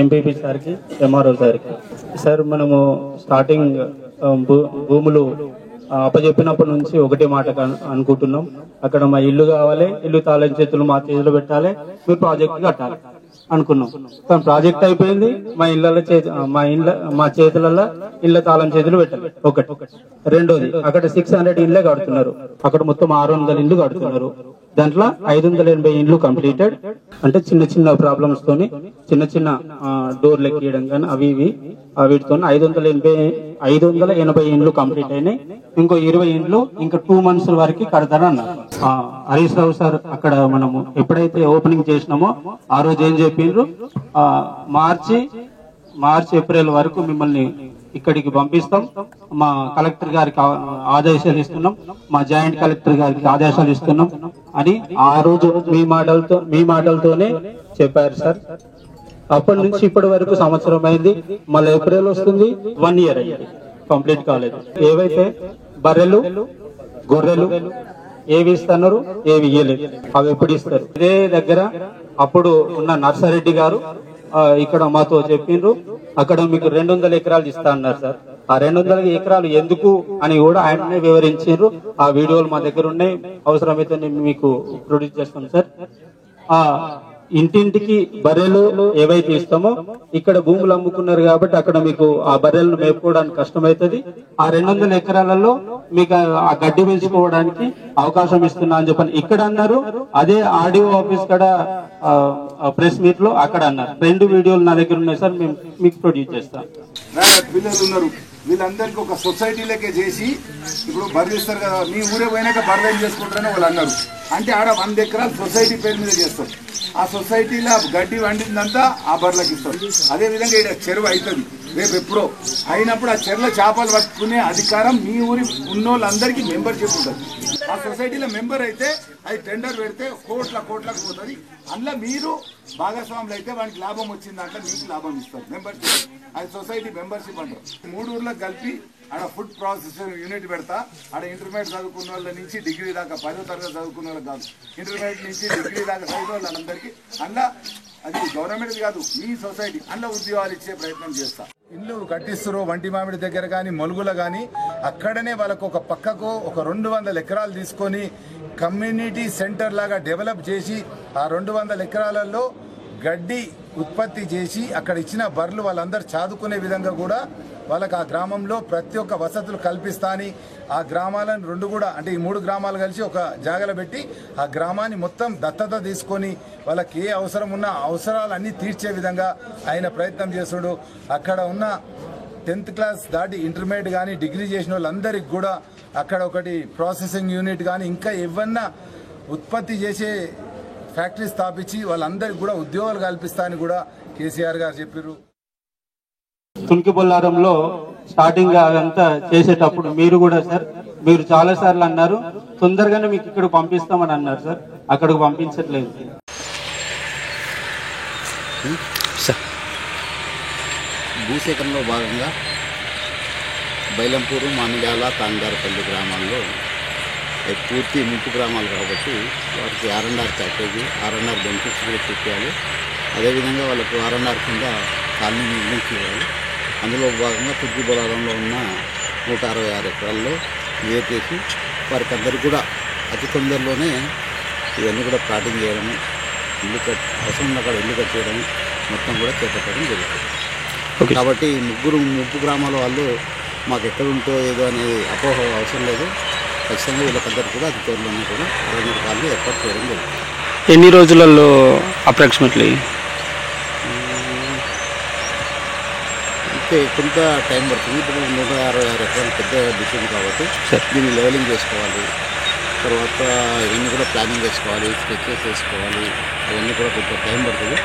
MPP సార్కి, MRO సార్కి. Sir, మనము స్టార్టింగ్ భూములు అప్పచెప్పినప్పటి నుంచి ఒకటే మాట అనుకుంటున్నాం, అక్కడ మా ఇల్లు కావాలి, ఇల్లు తాళం చేతులు మా చేతిలో పెట్టాలి, మీరు ప్రాజెక్ట్ కట్టాలి అనుకున్నాం. కానీ ప్రాజెక్ట్ అయిపోయింది, మా చేతులలో ఇళ్ళ తాళం చేతులు పెట్టాలి ఒకటి. రెండోది, అక్కడ 600 ఇళ్ళే కడుతున్నారు, అక్కడ మొత్తం 600 ఇళ్ళు కడుతున్నారు. దాంట్లో 580 ఇండ్లు కంప్లీటెడ్. అంటే చిన్న చిన్న ప్రాబ్లమ్స్ తోని, చిన్న చిన్న డోర్లు ఎక్కియడం కానీ అవి ఇవి వీటితో 580 ఇండ్లు కంప్లీట్ అయినాయి. ఇంకో 20 ఇండ్లు ఇంకా 2 months వరకు కడతారన్నారు హరీష్ రావు సార్. అక్కడ మనము ఎప్పుడైతే ఓపెనింగ్ చేసినామో ఆ రోజు ఏం చెప్పిండ్రు, మార్చి ఏప్రిల్ వరకు మిమ్మల్ని ఇక్కడికి పంపిస్తాం, మా కలెక్టర్ గారికి ఆదేశాలు ఇస్తున్నాం, మా జాయింట్ కలెక్టర్ గారికి ఆదేశాలు ఇస్తున్నాం అని ఆ రోజు మీ మాటలతోనే చెప్పారు సార్. అప్పటి నుంచి ఇప్పటి వరకు సంవత్సరం అయింది, మళ్ళీ ఏప్రిల్ వస్తుంది, 1 year అయింది, కంప్లీట్ కాలేదు. ఏవైతే బర్రెలు గొర్రెలు ఏవి ఇస్తున్నారు, ఏవి ఇయ్యలేదు, అవి ఎప్పుడు ఇస్తారు? ఇదే దగ్గర అప్పుడు ఉన్న నర్సారెడ్డి గారు ఇక్కడ మాతో చెప్పిండ్రు, అక్కడ మీకు 200 ఎకరాలు ఇస్తా అన్నారు సార్. ఆ 200 ఎకరాలు ఎందుకు అని కూడా ఆయననే వివరించారు. ఆ వీడియోలు మా దగ్గర ఉన్నాయి, అవసరమైతే నేను మీకు ప్రొడ్యూస్ చేస్తాం సార్. ఇంటింటికి బర్రెలు ఏవైతే ఇస్తామో, ఇక్కడ భూములు అమ్ముకున్నారు కాబట్టి అక్కడ మీకు ఆ బర్రెలను మేపుకోవడానికి కష్టమవుతుంది. ఆ 200 ఎకరాలలో మీకు ఆ గడ్డి పెంచుకోవడానికి అవకాశం ఇస్తున్నా అని చెప్పని ఇక్కడ అన్నారు. అదే ఆర్డీఓ ఆఫీస్ కాడ ప్రెస్ మీట్ లో అక్కడ అన్నారు. 2 వీడియోలు నా దగ్గర ఉన్నాయి సార్, మేము మీకు ప్రొడ్యూస్ చేస్తాం. పిల్లలు ఉన్నారు, వీళ్ళందరికీ ఒక సొసైటీలకే చేసి ఇప్పుడు బర్రెలు ఇస్తారు కదా, మీ ఊరే పోయినాక బర్రెలు చేసుకుంటారని వాళ్ళు అన్నారు. అంటే ఆడ 100 ఎకరాలు సొసైటీ పేరు మీద చేస్తారు. ఆ సొసైటీలో గడ్డి వండిందంతా ఆ బర్రెలకు ఇస్తారు. అదేవిధంగా ఇక్కడ చెరువు అవుతుంది రేపు ఎప్పుడో అయినప్పుడు ఆ చెరువులో చేపలు పట్టుకునే అధికారం మీ ఊరి ఉన్నోళ్ళందరికీ మెంబర్షిప్ ఉంటుంది. ఆ సొసైటీలో మెంబర్ అయితే అది టెండర్ పెడితే కోట్లకు పోతుంది. అందులో మీరు భాగస్వాములు అయితే వానికి లాభం వచ్చింది, దాంట్లో మీకు లాభం ఇస్తారు. మెంబర్షిప్ అది సొసైటీ మెంబర్షిప్ అంటారు. 3 ఊర్లకు కలిపి ఆడ ఫుడ్ ప్రాసెసింగ్ యూనిట్ పెడతా. ఆడ ఇంటర్మీడియట్ చదువుకున్న వాళ్ళ నుంచి డిగ్రీ దాకా, 10వ తరగతి చదువుకున్న వాళ్ళకి కాదు, ఇంటర్మీడియట్ నుంచి డిగ్రీ దాకా చదివిన వాళ్ళందరికీ అందులో, అది గవర్నమెంట్ కాదు మీ సొసైటీ, అందులో ఉద్యోగాలు ఇచ్చే ప్రయత్నం చేస్తా. ఇల్లు కట్టిస్తారు వంటి మామిడి దగ్గర కానీ మొలుగుల కానీ, అక్కడనే వాళ్ళకు ఒక పక్కకు ఒక 200 ఎకరాలు తీసుకొని కమ్యూనిటీ సెంటర్ లాగా డెవలప్ చేసి ఆ 200 ఎకరాలలో గడ్డి ఉత్పత్తి చేసి అక్కడ ఇచ్చిన బర్రెలు వాళ్ళందరూ చదువుకునే విధంగా కూడా వాళ్ళకి ఆ గ్రామంలో ప్రతి ఒక్క వసతులు కల్పిస్తా అని ఆ గ్రామాలను 2 కూడా, అంటే ఈ 3 గ్రామాలు కలిసి ఒక జాగలో పెట్టి ఆ గ్రామాన్ని మొత్తం దత్తత తీసుకొని వాళ్ళకి ఏ అవసరం ఉన్నా అవసరాలన్నీ తీర్చే విధంగా ఆయన ప్రయత్నం చేస్తుడు. అక్కడ ఉన్న 10th క్లాస్ దాటి ఇంటర్మీడియట్ కానీ డిగ్రీ చేసిన వాళ్ళందరికీ కూడా అక్కడ ఒకటి ప్రాసెసింగ్ యూనిట్ కానీ ఇంకా ఏమన్నా ఉత్పత్తి చేసే ఫ్యాక్టరీ స్థాపించి వాళ్ళందరికీ కూడా ఉద్యోగాలు కల్పిస్తా అని కూడా కేసీఆర్ గారు చెప్పారు. తునికి బొల్లారంలో స్టార్టింగ్ అదంతా చేసేటప్పుడు మీరు కూడా సార్, మీరు చాలా సార్లు అన్నారు తొందరగానే మీకు ఇక్కడ పంపిస్తామని అన్నారు సార్, అక్కడికి పంపించట్లేదు. భూసేకరణలో భాగంగా బైలంపూరు, మామిడాల, తాంగారపల్లి గ్రామాల్లో పూర్తి ముంపు గ్రామాలు కాబట్టి వారికి R&R ప్యాకేజీ, R&R బెనిఫిట్స్ కూడా చూపించాలి. అదేవిధంగా వాళ్ళకు R&R కింద కాలనీ నిర్మించి ఇవ్వాలి. అందులో భాగంగా తుర్కి బొలారంలో ఉన్న 166 ఎకరాల్లో క్లియర్ చేసి వారికి అందరికీ కూడా అతి తొందరలోనే ఇవన్నీ కూడా ప్లాటింగ్ చేయడము, అవసరం ఉన్న అక్కడ ఇల్లు కట్టేయడము మొత్తం కూడా చేపట్టడం జరుగుతుంది. కాబట్టి ముగ్గురు ముంపు గ్రామాల వాళ్ళు మాకు ఎక్కడ ఉంటో ఏదో అనేది అపోహ అవసరం లేదు. ఖచ్చితంగా వీళ్ళకందరికీ కూడా అతి త్వరలోనే కూడా 60 కాళ్ళు ఏర్పాటు చేయడం జరుగుతుంది. ఎన్ని రోజులలో అప్రాక్సిమేట్లీ? అంటే కొంత టైం పడుతుంది. ఇప్పుడు 166 ఎకరాలు పెద్ద డిసిషన్ కాబట్టి దీన్ని లెవెలింగ్ చేసుకోవాలి, తర్వాత ఇవన్నీ కూడా ప్లానింగ్ చేసుకోవాలి, స్కెచెస్ వేసుకోవాలి, అవన్నీ కూడా కొంత టైం పడుతుంది.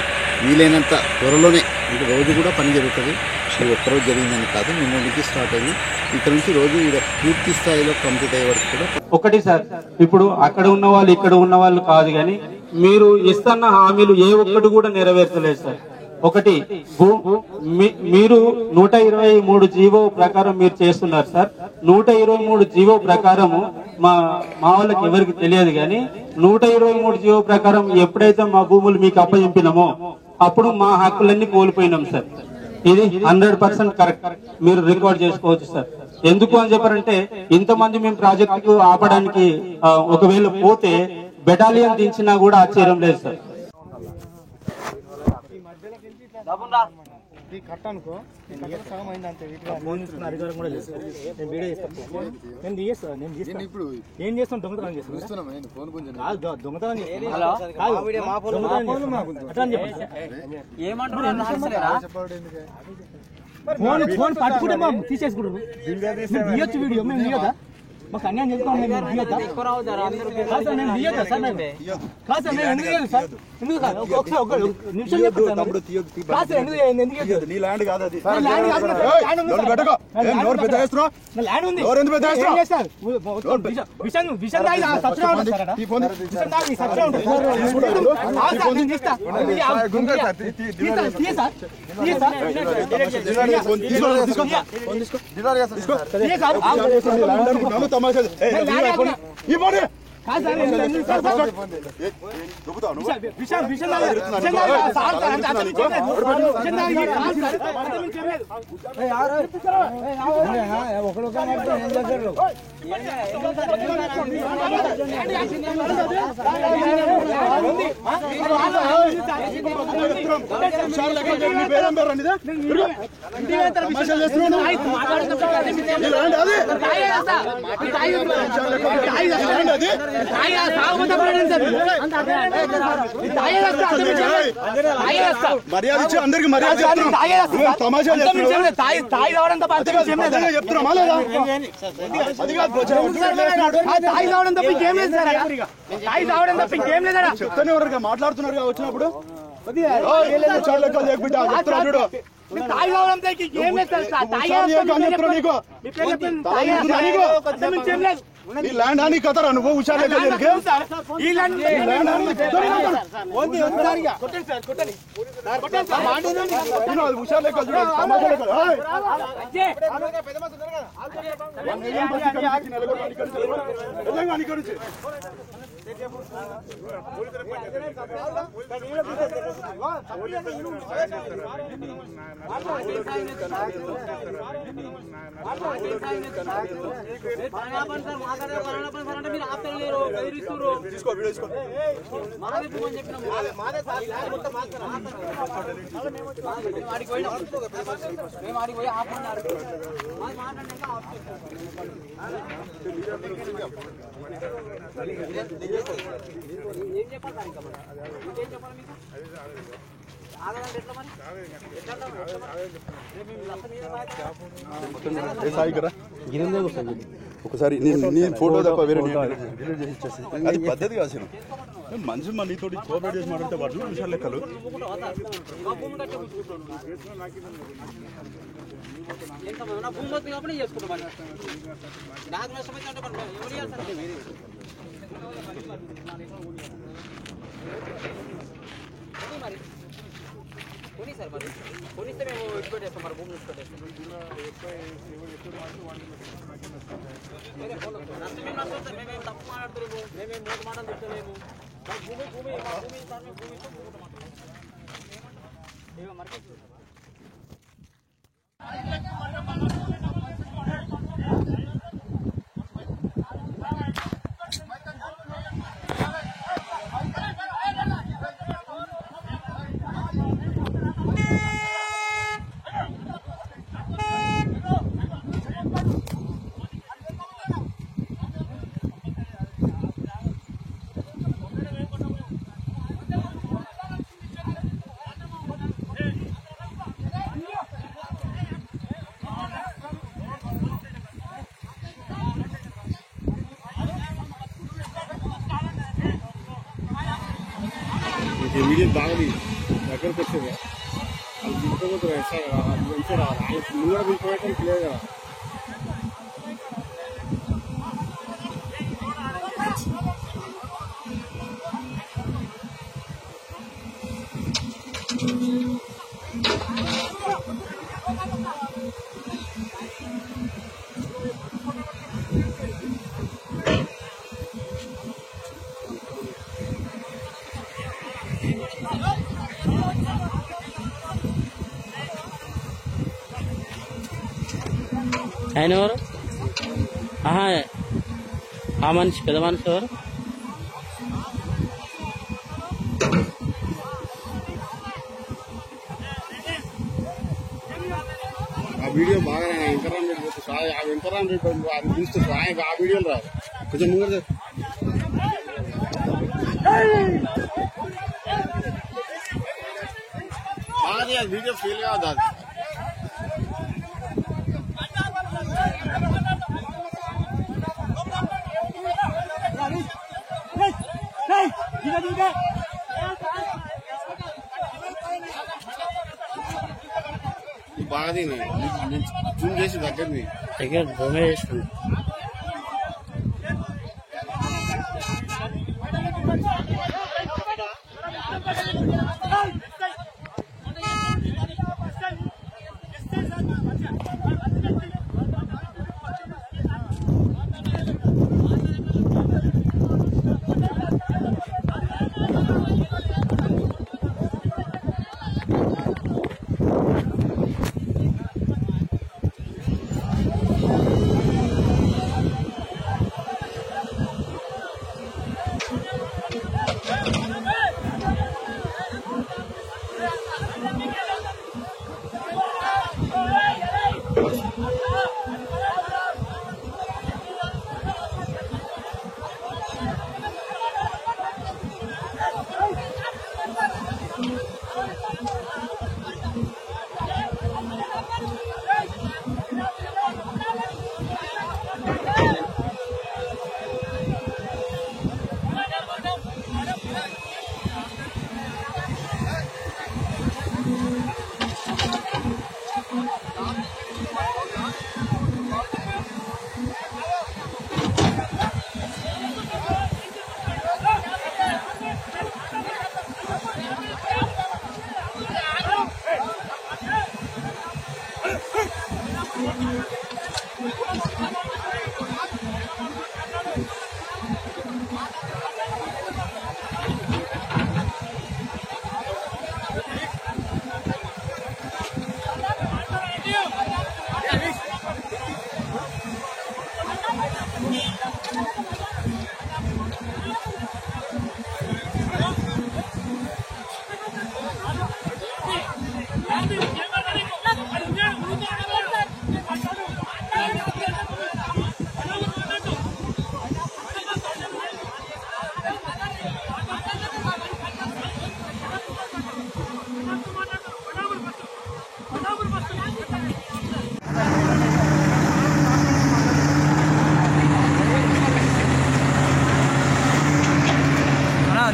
వీలైనంత త్వరలోనే, అంటే రోజు కూడా పని జరుగుతుంది. ఇది ఒక్కరోజు జరిగిందని కాదు, నిన్న నుంచి స్టార్ట్ అయింది. ఇక్కడ నుంచి రోజు ఇక్కడ పూర్తి స్థాయిలో కంప్లీట్ అయ్యే వరకు కూడా. ఒకటి సార్, ఇప్పుడు అక్కడ ఉన్న వాళ్ళు ఇక్కడ ఉన్న వాళ్ళు కాదు, కానీ మీరు ఇస్తున్న హామీలు ఏ ఒక్కటి కూడా నెరవేర్చలేదు సార్. ఒకటి, మీరు 123 జీవో ప్రకారం మీరు చేస్తున్నారు సార్. 123 జీవో ప్రకారము మా వాళ్ళకి ఎవరికి తెలియదు, కానీ 123 జీవో ప్రకారం ఎప్పుడైతే మా భూములు మీకు అప్పచెప్పినామో అప్పుడు మా హక్కులన్నీ కోల్పోయినాం సార్. ఇది 100% కరెక్ట్, మీరు రికార్డ్ చేసుకోవచ్చు సార్. ఎందుకు అని చెప్పారంటే ఇంతమంది మేము ప్రాజెక్టుకు ఆపడానికి ఒకవేళ పోతే బెటాలియన్ దించినా కూడా ఆశ్చర్యం లేదు సార్. కట్టనుకో సగం అయింది అంతే. అధికారం కూడా లేదు. నేను వీడియో చేస్తాను, నేను తీయేస్తాను. నేను ఏం చేస్తాను? దొంగతనం చేస్తాను. దొంగతనం ఫోన్ పట్టుకుంటే తీసేసుకుంటారు. తీయొచ్చు వీడియో, మేము తీయదా? మాకు అన్యాయం చేస్తాం. నేను తీయద్దా? నేను తీయద్దా సార్? కాదు సార్, నేను ఎందుకు చేయలేదు సార్? ఎందుకు కాదు? ఒకసారి ఒక నిమిషం చెప్తాను. నీ ల్యాండ్ కాదు అది. ల్యాండ్ ఉంది. విషయం మర్యాద ఇచ్చి అందరికి మర్యాద తమాషా తాయి రావడం తప్ప చెప్తున్నామా లేదా? తాయి రావడం తప్ప ఇంకేం లేదు సార్. తాయి రావడం తప్ప ఇంకేం లేదా? చెప్తానే ఎవరు మాట్లాడుతున్నారు వచ్చినప్పుడు చెప్తున్నాడు. తాయి రావడం ఇంకేం లేదు సార్. ఈ ల్యాండ్ అని కథరా నువ్వు హుషారు మీరు ఆపుతలేరు, బెదిరిస్తున్నారు. మేము ఆడికి పోయి ఆపుకున్నారు. ఏం చెప్పాలి సార్? ఇంకా ఇంకేం చెప్పాలి మీకు? ఆగదంటే ఎట్లా మరి? ఒకసారి నీ ఫోటో తప్ప వేరే అది పద్ధతి కాదు. మనిషి మన నీతో కోఆపరేట్ చేసి మాట్లాడితే వాళ్ళు విషయాలు లెక్కలు. నా భూమి వస్తుంది కాబట్టి చేసుకుంటాం. నాకు నష్టమైతే అంటే ఎవరు చేస్తారు? మరి కొని సార్, మరి కొనిస్తే మేము ఇచ్చిపెట్టేస్తాం. మరి భూమి ఇచ్చిపెట్టేస్తాం. మేమేం తప్పు మాట్లాడుతున్నాము, మేమేం మూడు మాటలు తిట్టలేము. భూమి భూమి మా భూమి సార్, మేము భూమి ఇస్తాం. మరి మీడియం బాగలి దగ్గరకు వచ్చేది అది తీసుకోబోతున్నారు. మంచిగా రావాలి. నువ్వు కూడా తీసుకోవడానికి లేదు కదా. Thank you. ఆయన ఎవరు? ఆ మనిషి పెద్ద మనిషి ఎవరు? ఆ వీడియో బాగా వెంకరామరెడ్డి ఆ వెంకరామరెడ్డి అది చూస్తే ఆయన ఆ వీడియోలు రాదు కొంచెం ముందు బాగా వీడియో ఫీల్ కాదు అది బాగా జూమ్ చేసి దగ్గర భూమి చేస్తుంది.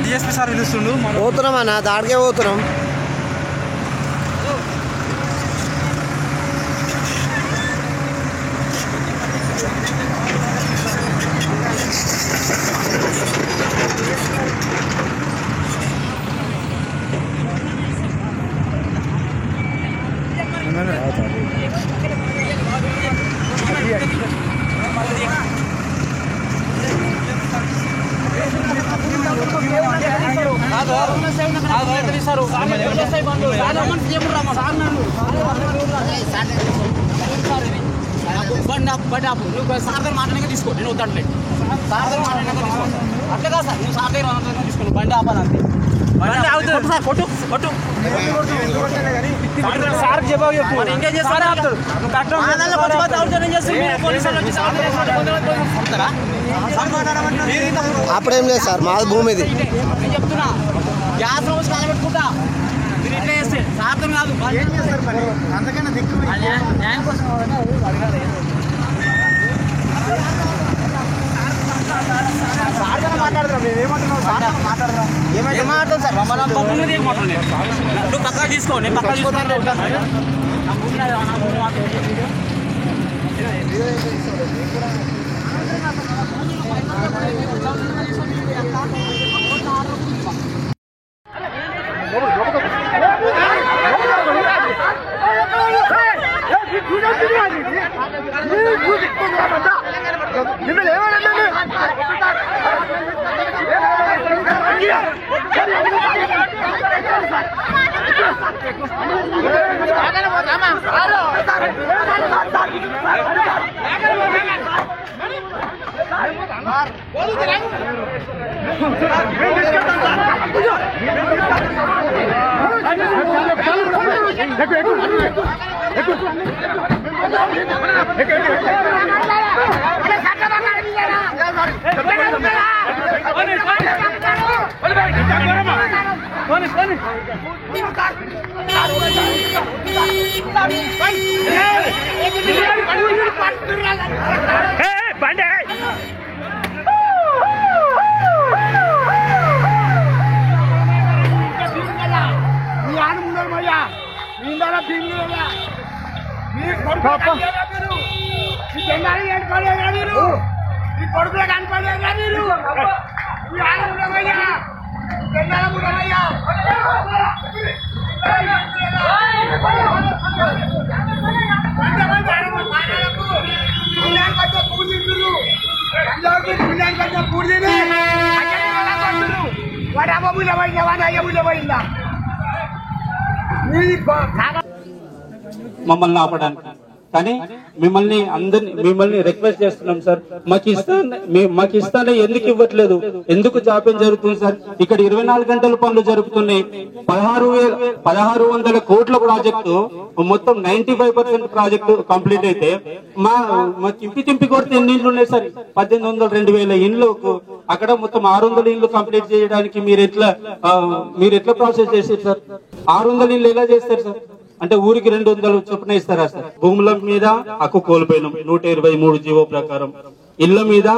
డిఎస్పీ సార్ పిలుస్తుండు. పోతున్నాం అన్న, దాడికే పోతున్నాం. నువ్వు సార్ మాట్లాడక తీసుకో, నేను వద్దంటే సార్ మాట్లాడక తీసుకో. అట్లే కాదు సార్, నువ్వు సార్ దగ్గర తీసుకోండి, బండి ఆపాలంతే. సార్ కొట్టు కొట్టు సార్ జవాబు చెప్పు. ఇంకేం చేస్తారా? అప్పుడేం లేదు సార్, మాది భూమి ఇది. నేను చెప్తున్నా, గ్యాస్ రోజు కాలబెట్టుకుంటా. మీరు ఇట్లా చేస్తే సార్థం కాదు. అందుకనే దిక్కు న్యాయం కోసం నువ్వు పక్కా తీసుకో, నేను పక్కా తీసుకుంటాను. Vamos, మమ్మల్ని ఆపడానికి. కానీ మిమ్మల్ని రిక్వెస్ట్ చేస్తున్నాం సార్, మాకు ఇస్తానే ఎందుకు ఇవ్వట్లేదు, ఎందుకు జాప్యం జరుగుతుంది సార్? ఇక్కడ 24 గంటల పనులు జరుగుతున్నాయి. 1600 కోట్ల ప్రాజెక్టు మొత్తం 95% ప్రాజెక్టు కంప్లీట్ అయితే మాకు తింపి కొడితే ఎన్ని ఇండ్లు ఉన్నాయి సార్? 1800 2000 ఇండ్లు. అక్కడ మొత్తం 600 ఇండ్లు కంప్లీట్ చేయడానికి మీరు ఎట్లా ప్రాసెస్ చేశారు సార్? 600 ఇండ్లు ఎలా చేస్తారు సార్? అంటే ఊరికి 200 చొప్పున ఇస్తారా సార్? భూముల మీద హక్కు కోల్పోయినాం 123 జీవో ప్రకారం. ఇళ్ల మీద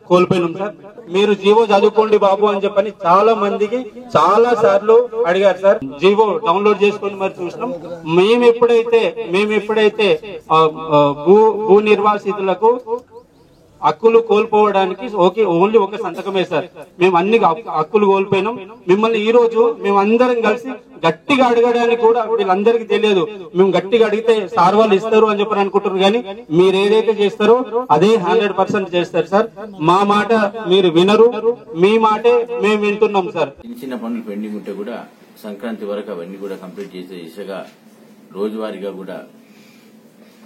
కోల్పోయినాం సార్. మీరు జీవో చదువుకోండి బాబు అని చెప్పని చాలా మందికి చాలా సార్లు అడిగారు సార్. జీవో డౌన్లోడ్ చేసుకొని మరి చూసినాం. మేము ఎప్పుడైతే భూ నిర్వాసితులకు హక్కులు కోల్పోవడానికి ఓన్లీ ఒక సంతకమే సార్. మేము అన్ని హక్కులు కోల్పోయినాం. మిమ్మల్ని ఈ రోజు మేమందరం కలిసి గట్టిగా అడగడానికి కూడా వీళ్ళందరికీ తెలియదు. మేము గట్టిగా అడిగితే సార్ వాళ్ళు ఇస్తారు అని చెప్పని అనుకుంటున్నారు. కానీ మీరు ఏదైతే చేస్తారో అదే 100% చేస్తారు సార్. మా మాట మీరు వినరు, మీ మాటే మేము వింటున్నాం సార్. చిన్న పనులు పెండింగ్ ఉంటే కూడా సంక్రాంతి వరకు అవన్నీ కూడా కంప్లీట్ చేసే దిశగా రోజువారీగా కూడా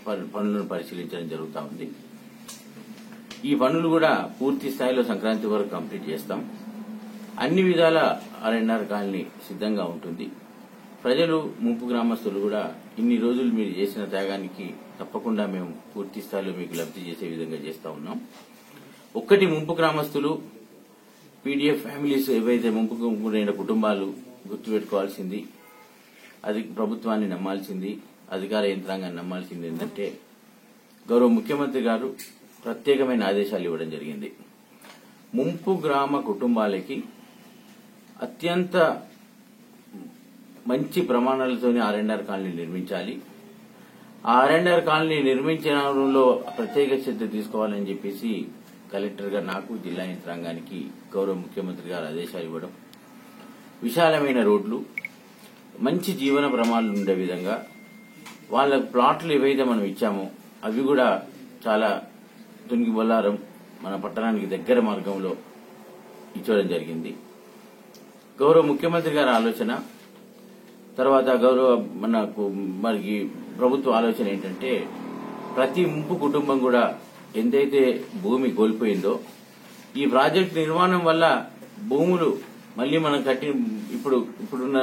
పనులను పరిశీలించడం జరుగుతూ ఉంది. ఈ పనులు కూడా పూర్తి స్థాయిలో సంక్రాంతి వరకు కంప్లీట్ చేస్తాం. అన్ని విధాల R&R కాలనీ సిద్ధంగా ఉంటుంది. ప్రజలు ముంపు గ్రామస్తులు కూడా ఇన్ని రోజులు మీరు చేసిన త్యాగానికి తప్పకుండా మేము పూర్తి స్థాయిలో మీకు లబ్ధి చేసే విధంగా చేస్తా ఉన్నాం. ఒక్కటి ముంపు గ్రామస్తులు PDF ఫ్యామిలీస్ ఏవైతే ముంపుకు గురైన కుటుంబాలు గుర్తుపెట్టుకోవాల్సింది, అది ప్రభుత్వాన్ని నమ్మాల్సింది, అధికార యంత్రాంగాన్ని నమ్మాల్సింది ఏంటంటే గౌరవ ముఖ్యమంత్రి గారు ప్రత్యేకమైన ఆదేశాలు ఇవ్వడం జరిగింది. ముంపు గ్రామ కుటుంబాలకి అత్యంత మంచి ప్రమాణాలతోనే R&R కాలనీ నిర్మించాలి. ఆ R&R కాలనీ నిర్మించడంలో ప్రత్యేక శ్రద్ధ తీసుకోవాలని చెప్పేసి కలెక్టర్ గా నాకు, జిల్లా యంత్రాంగానికి గౌరవ ముఖ్యమంత్రి గారు ఆదేశాలు ఇవ్వడం, విశాలమైన రోడ్లు, మంచి జీవన ప్రమాణాలు ఉండే విధంగా వాళ్ళ ప్లాట్లు ఏవైతే మనం ఇచ్చామో అవి కూడా చాలా తునిగి బొల్లారం మన పట్టణానికి దగ్గర మార్గంలో ఇచ్చడం జరిగింది. గౌరవ ముఖ్యమంత్రి గారి ఆలోచన తర్వాత మనకి ప్రభుత్వ ఆలోచన ఏంటంటే ప్రతి ముంపు కుటుంబం కూడా ఎంతైతే భూమి కోల్పోయిందో ఈ ప్రాజెక్టు నిర్మాణం వల్ల భూములు మళ్లీ మనం ఇప్పుడున్న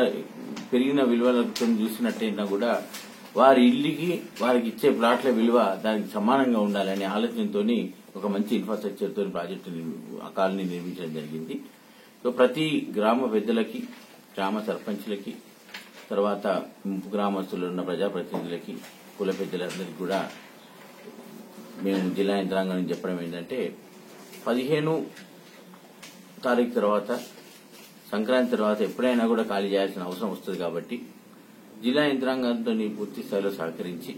పెరిగిన విలువలతో చూసినట్టయినా కూడా వారి ఇల్లుకి వారికి ఇచ్చే ప్లాట్ల విలువ దానికి సమానంగా ఉండాలనే ఆలోచనతో ఒక మంచి ఇన్ఫ్రాస్ట్రక్చర్ తో ప్రాజెక్టు కాలనీ నిర్మించడం జరిగింది. సో ప్రతి గ్రామ పెద్దలకి, గ్రామ సర్పంచ్లకి, తర్వాత గ్రామస్తులు ఉన్న ప్రజాప్రతినిధులకి, కుల పెద్దలందరికీ కూడా మేము జిల్లా యంత్రాంగం నుంచి చెప్పడం ఏంటంటే 15 తారీఖు తర్వాత సంక్రాంతి తర్వాత ఎప్పుడైనా కూడా ఖాళీ చేయాల్సిన అవసరం వస్తుంది. కాబట్టి జిల్లా యంత్రాంగంతో పూర్తి స్థాయిలో సహకరించి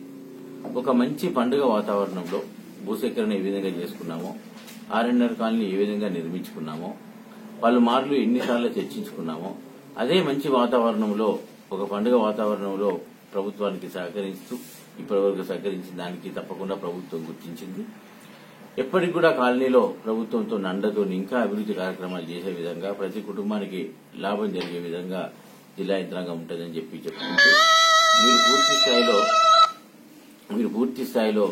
ఒక మంచి పండుగ వాతావరణంలో భూసేకరణ ఏ విధంగా చేసుకున్నామో, R&R కాలనీ ఏ విధంగా నిర్మించుకున్నామో, పలుమార్లు ఎన్నిసార్లు చర్చించుకున్నామో అదే మంచి వాతావరణంలో ఒక పండుగ వాతావరణంలో ప్రభుత్వానికి సహకరిస్తూ ఇప్పటివరకు సహకరించిన దానికి తప్పకుండా ప్రభుత్వం గుర్తించింది. ఎప్పటికి కూడా కాలనీలో ప్రభుత్వంతో నండతో ఇంకా అభివృద్ది కార్యక్రమాలు చేసే విధంగా ప్రతి కుటుంబానికి లాభం జరిగే విధంగా జిల్లా యంత్రాంగం ఉంటుందని చెప్పుకుంటూ మీరు పూర్తి స్థాయిలో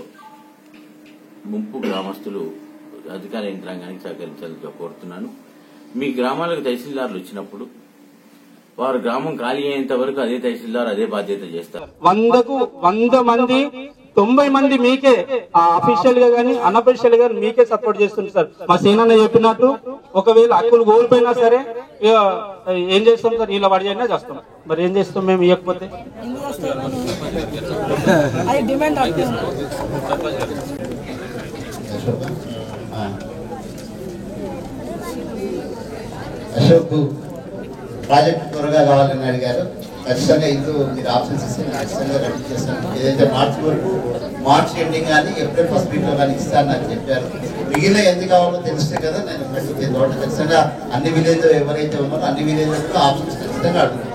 ముంపు గ్రామస్తులు అధికార యంత్రాంగానికి సహకరించాలని కోరుతున్నాను. మీ గ్రామాలకు తహసీల్దార్లు వచ్చినప్పుడు వారు గ్రామం ఖాళీ అయ్యేంత వరకు అదే తహసీల్దార్ అదే బాధ్యత చేస్తారు. 100 మంది 90 మంది మీకే అఫీషియల్ గా గానీ అన్అఫీషియల్ గా మీకే సపోర్ట్ చేస్తుంది సార్. మా సీనన్న చెప్పినట్టు ఒకవేళ హక్కులు కోల్పోయినా సరే ఏం చేస్తాం సార్, ఇలా పడినా చేస్తాం. మరి ఏం చేస్తాం మేము ఇవ్వకపోతే? అశోక్ ప్రాజెక్ట్ త్వరగా కావాలని అడిగారు. ఖచ్చితంగా ఇల్లు మీరు ఆప్షన్స్ ఇస్తే ఖచ్చితంగా రెడీ చేస్తాను. ఏదైతే మార్చ్ ఎండింగ్ కానీ ఏప్రిల్ ఫస్ట్ వీక్లో కానీ ఇస్తానని చెప్పారు. మిగిలిన ఎంత కావాలో తెలిస్తే కదా నేను ఖచ్చితంగా అన్ని విలేజ్ ఎవరైతే ఉన్నారో అన్ని విలేజ్లో ఆప్షన్స్ ఖచ్చితంగా అడుగుతాను.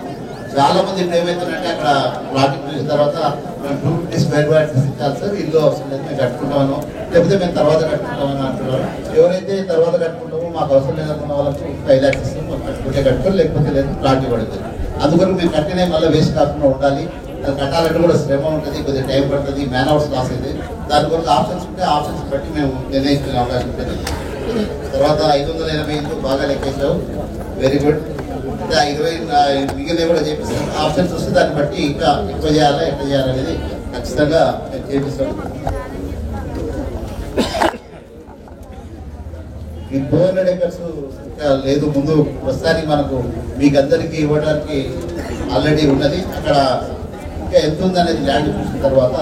చాలా మంది ఇప్పుడు ఏమవుతుందంటే అక్కడ ప్లాటింగ్ చూసిన తర్వాత మేము 250 స్క్వేర్ యార్డ్స్ ఇచ్చాలి సార్, ఇల్లు అవసరం లేదు మేము కట్టుకుంటామను, లేకపోతే మేము తర్వాత కట్టుకుంటామని అంటున్నారు. ఎవరైతే తర్వాత కట్టుకుంటామో మాకు అవసరం లేదనుకున్న వాళ్ళకి 5 lakhs ఇస్తాం, మాకు కట్టుకుంటే కట్టుకోరు, లేకపోతే లేదు ప్లాట్ ఇవ్వడుతుంది. అందుకని మేము కట్టినే మళ్ళీ వేస్ట్ కాకుండా ఉండాలి. అది కట్టాలంటే కూడా శ్రమ ఉంటుంది, కొద్దిగా టైం పడుతుంది, మ్యాన్ అవర్స్ లాస్ అవుతుంది. దాని కొరకు ఆప్షన్స్ ఉంటే ఆప్షన్స్ బట్టి మేము నిర్ణయించుకునే అవకాశం ఉంటుంది. తర్వాత 580 బాగా లెక్కేసావు, వెరీ గుడ్. ఇంకా 20 మిగిలిన కూడా చేపిస్తాం. ఆప్షన్స్ వస్తే దాన్ని బట్టి ఇంకా ఎక్కువ చేయాలా ఎట్లా చేయాలనేది ఖచ్చితంగా మేము చేపిస్తాం. ఈ 200 acres ఇంకా లేదు, ముందు ప్రస్తుతానికి మనకు మీకు అందరికీ ఇవ్వడానికి ఆల్రెడీ ఉన్నది. అక్కడ ఇంకా ఎంత ఉందనేది ల్యాండ్ చూసిన తర్వాత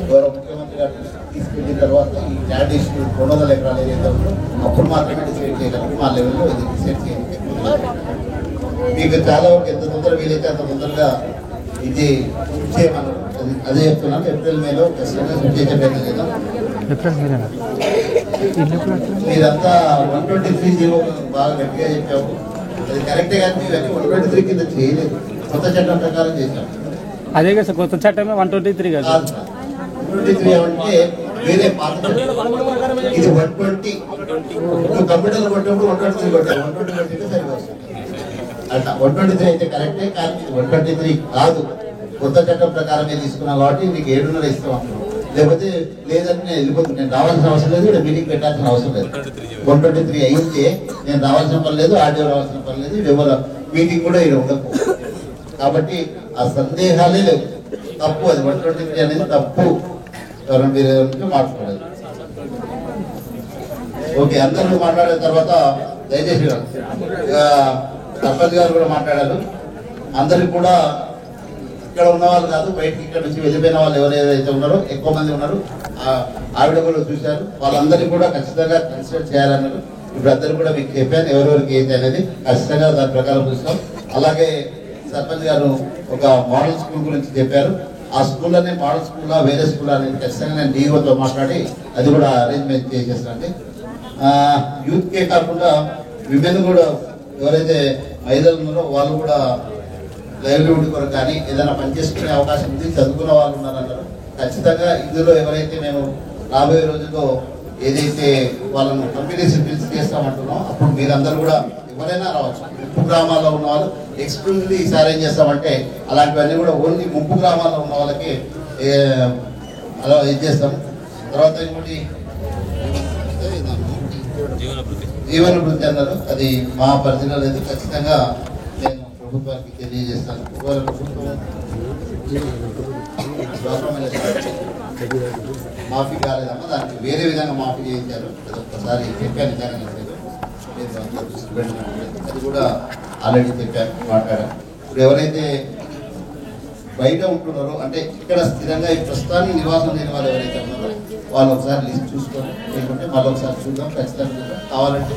గౌరవ ముఖ్యమంత్రి గారు తీసుకెళ్ళిన తర్వాత ఈ ల్యాండ్ ఇష్యూ 200 ఎకరాలు ఏదైతే ఉందో అప్పుడు మాత్రమే డిసైడ్ చేయగలం. మా లెవెల్లో ఇది డిసైడ్ చేయాలి. మీకు చాలా వరకు ఎంత తొందరగా వీలైతే అంత తొందరగా ఇది చేయమన్నారు. అదే చెప్తున్నాను. ఏప్రిల్ మేలో ఖచ్చితంగా చేసే ప్రయత్నం చేద్దాం. మీరంతా 123 బాగా గట్టిగా చెప్పాము, అది కరెక్టే. కానీ ఇవన్నీ 123 కింద చేయలేదు, కొత్త చట్టం ప్రకారం చేశాం. అదే కదా సార్, కొత్త చట్టమే 123 కదా. 123 అంటే వేరే పాత చట్టం. ఇది 120. కంప్యూటర్లు కొట్టినప్పుడు 123 కొట్టారు, 120 సరిపోతుంది. అట్లా 123 అయితే కరెక్టే, కానీ 123 కాదు. కొత్త చట్టం ప్రకారమే తీసుకున్నాం కాబట్టి నీకు 7.5 ఇస్తాం అంటున్నాం. లేకపోతే లేదని నేను వెళ్ళిపోతుంది, నేను రావాల్సిన అవసరం లేదు, ఇక్కడ మీటింగ్ పెట్టాల్సిన అవసరం లేదు. 123 అయితే నేను రావాల్సిన పని లేదు, ఆడియో రావాల్సిన పని లేదు, ఎవరు మీటింగ్ కూడా ఇక్కడ ఉండకు. కాబట్టి ఆ సందేహాలే లేవు. తప్పు అది 123 అనేది తప్పు. మీరు మాట్లాడలేదు. ఓకే, అందరూ మాట్లాడిన తర్వాత దయచేసి సర్పంచ్ గారు కూడా మాట్లాడారు. అందరికి కూడా ఇక్కడ ఉన్న వాళ్ళు కాదు, బయటికి ఇక్కడ నుంచి వెళ్ళిపోయిన వాళ్ళు ఎవరైతే ఉన్నారో ఎక్కువ మంది ఉన్నారు. ఆవిడ కూడా చూశారు. వాళ్ళందరినీ కూడా ఖచ్చితంగా కన్సిడర్ చేయాలన్నారు. ఇప్పుడు అందరూ కూడా మీకు చెప్పాను ఎవరెవరికి ఏంటి అనేది. ఖచ్చితంగా దాని ప్రకారం చూస్తాం. అలాగే సర్పంచ్ గారు ఒక మోడల్ స్కూల్ గురించి చెప్పారు. ఆ స్కూల్లోనే మోడల్ స్కూల్ వేరే స్కూల్ అనేది ఖచ్చితంగా నేను డిఓతో మాట్లాడి అది కూడా అరేంజ్మెంట్ చేసేస్తానండి. యూత్కే కాకుండా విమెన్ కూడా ఎవరైతే మహిళలు ఉన్నారో వాళ్ళు కూడా లైవ్లీవుడ్ కొరకు కానీ ఏదైనా పనిచేసుకునే అవకాశం ఉంది, చదువుకున్న వాళ్ళు ఉన్నారన్నారు. ఖచ్చితంగా ఇందులో ఎవరైతే మేము రాబోయే రోజుల్లో ఏదైతే వాళ్ళను కమ్యూనిటీ పిలిచి చేస్తామంటున్నాం అప్పుడు మీరందరూ కూడా ఎవరైనా రావచ్చు. ముంపు గ్రామాల్లో ఉన్న వాళ్ళు ఎక్స్క్లూజివ్లీ ఈసారి ఏం చేస్తామంటే అలాంటివన్నీ కూడా ఓన్లీ ముంపు గ్రామాల్లో ఉన్న వాళ్ళకి అలా ఇది చేస్తాం. తర్వాత ఇంకోటి జీవన వృద్ధి అన్నారు, అది మా పరిధిలో లేదు. ఖచ్చితంగా నేను ప్రభుత్వానికి తెలియజేస్తాను. ప్రభుత్వం మాఫీ కాలేదమ్మా, దానికి వేరే విధంగా మాఫీ చేయించారు. ఒక్కసారి చెప్పాను, అది కూడా ఆల్రెడీ చెప్పాను, మాట్లాడాను. ఇప్పుడు ఎవరైతే బయట ఉంటున్నారో అంటే ఇక్కడ స్థిరంగా ఈ ప్రస్తుతానికి నివాసం లేని వాళ్ళు ఎవరైతే ఉన్నారో వాళ్ళు ఒకసారి లిస్ట్ చూసుకొని లేకుంటే మళ్ళీ ఒకసారి చూద్దాం. ఖచ్చితంగా చూద్దాం. కావాలంటే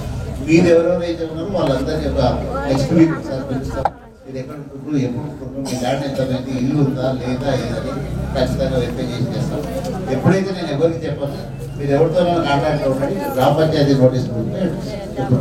మీరు ఎవరెవరైతే ఉన్నారో వాళ్ళందరినీ ఒక నెక్స్ట్ వీక్ ఒకసారి పిలుస్తాం. మీరు ఎక్కడ ఉంటున్నారు, ఎప్పుడు ఉంటున్నారు, మీ ల్యాండ్ ఎంత అయింది, ఇల్లు ఉందా లేదా ఏదని ఖచ్చితంగా వెరిఫై చేసి చేస్తాం. ఎప్పుడైతే నేను ఎవరికి చెప్పాను మీరు ఎవరితో కాంటాక్ట్లో ఉండండి. గ్రామ పంచాయతీ నోటీస్ ఉంటే ఎప్పుడు